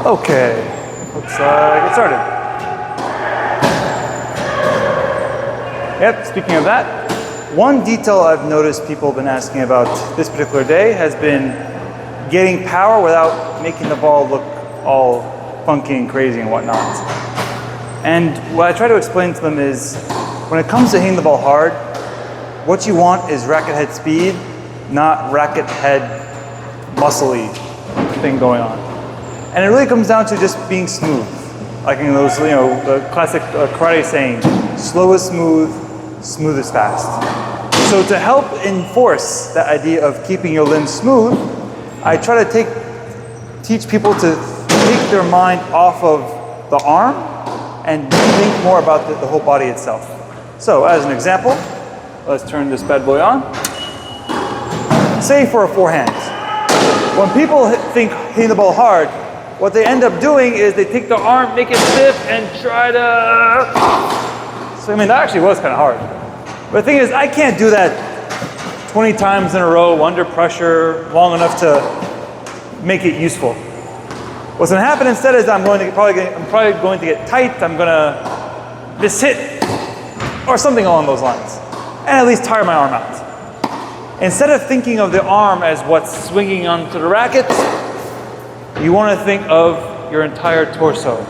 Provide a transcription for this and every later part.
Okay, let's get started. Yep, speaking of that, one detail I've noticed people have been asking about this particular day has been getting power without making the ball look all funky and crazy and whatnot. And what I try to explain to them is, when it comes to hitting the ball hard, what you want is racket head speed, not racket head muscly thing going on. And it really comes down to just being smooth. Like in those, the classic karate saying, slow is smooth, smooth is fast. So to help enforce that idea of keeping your limbs smooth, I try to teach people to take their mind off of the arm and think more about the whole body itself. So as an example, let's turn this bad boy on. Say for a forehand. When people think hitting the ball hard, what they end up doing is they take the arm, make it stiff, and try to... So I mean, that actually was kind of hard. But the thing is, I can't do that 20 times in a row under pressure long enough to make it useful. What's going to happen instead is I'm probably going to get tight, I'm going to miss hit, or something along those lines. And at least tire my arm out. Instead of thinking of the arm as what's swinging onto the racket, you want to think of your entire torso.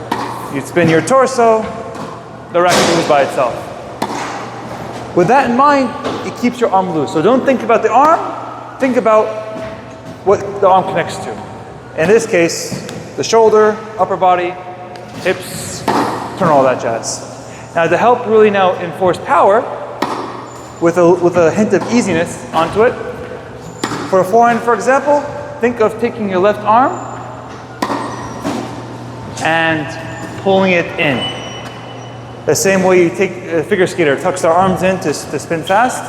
You spin your torso, the racket moves by itself. With that in mind, it keeps your arm loose. So don't think about the arm, think about what the arm connects to. In this case, the shoulder, upper body, hips, turn all that jazz. Now to help really now enforce power, with a hint of easiness onto it, for a forehand, for example, think of taking your left arm and pulling it in. The same way you take a figure skater, tucks their arms in to spin fast,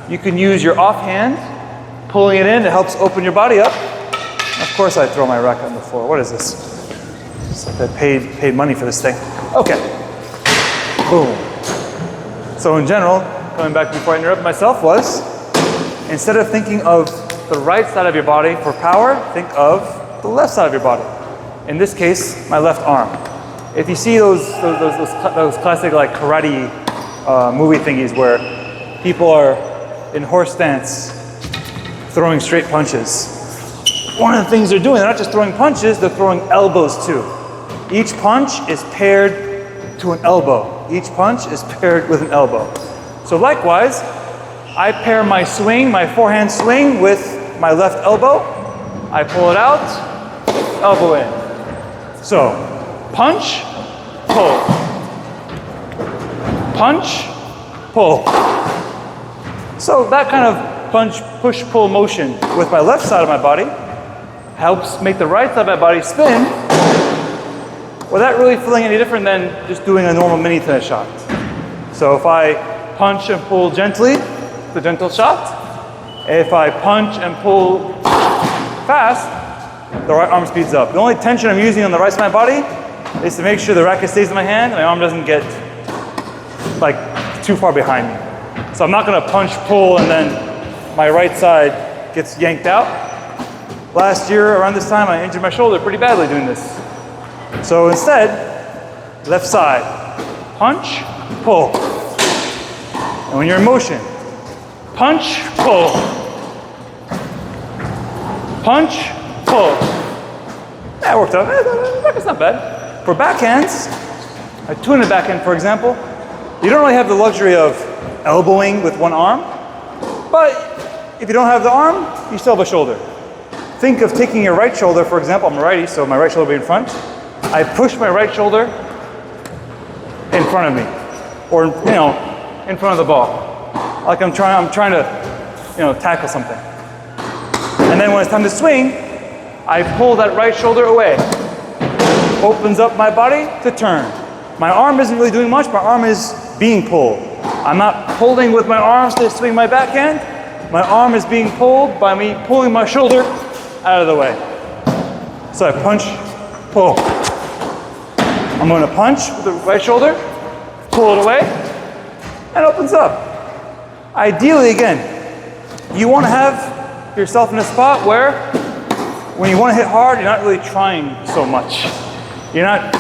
you can use your offhand, pulling it in, it helps open your body up. Of course I throw my racket on the floor. What is this? It's like I paid money for this thing. Okay. Boom. So in general, coming back before I interrupt myself, was instead of thinking of the right side of your body for power, think of the left side of your body. In this case, my left arm. If you see those classic like karate movie thingies where people are in horse stance throwing straight punches, one of the things they're doing, they're not just throwing punches, they're throwing elbows too. Each punch is paired to an elbow. Each punch is paired with an elbow. So likewise, I pair my swing, my forehand swing, with my left elbow. I pull it out, elbow in. So, punch, pull. Punch, pull. So that kind of punch, push, pull motion with my left side of my body helps make the right side of my body spin without really feeling any different than just doing a normal mini tennis shot. So if I punch and pull gently, it's a gentle shot. If I punch and pull fast, the right arm speeds up. The only tension I'm using on the right side of my body is to make sure the racket stays in my hand and my arm doesn't get like too far behind me. So I'm not gonna punch, pull, and then my right side gets yanked out. Last year around this time, I injured my shoulder pretty badly doing this. So instead, left side, punch, pull. And when you're in motion, punch, pull. Punch, pull. That worked out. That's not bad. For backhands, a two-handed backhand, for example, you don't really have the luxury of elbowing with one arm, but if you don't have the arm, you still have a shoulder. Think of taking your right shoulder, for example, I'm a righty, so my right shoulder will be in front. I push my right shoulder in front of me, or in front of the ball. Like I'm trying to, tackle something. And then when it's time to swing, I pull that right shoulder away. Opens up my body to turn. My arm isn't really doing much, my arm is being pulled. I'm not pulling with my arms to swing my backhand. My arm is being pulled by me pulling my shoulder out of the way. So I punch, pull. I'm going to punch with the right shoulder, pull it away, and it opens up. Ideally, again, you want to have yourself in a spot where when you want to hit hard, you're not really trying so much. You're not,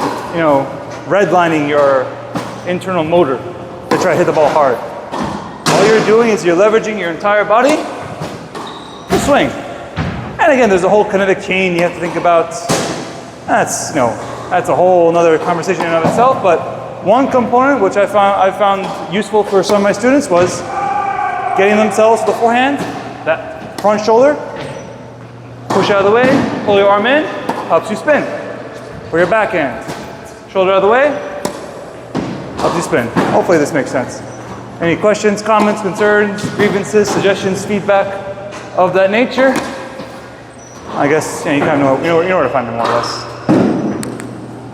redlining your internal motor to try to hit the ball hard. All you're doing is you're leveraging your entire body to swing. And again, there's a whole kinetic chain you have to think about. That's a whole another conversation in and of itself. But one component which I found useful for some of my students was getting themselves to the forehand, that front shoulder, push out of the way, pull your arm in, helps you spin. For your backhand, shoulder out of the way, helps you spin. Hopefully this makes sense. Any questions, comments, concerns, grievances, suggestions, feedback of that nature? I guess you kind of know where to find them more or less.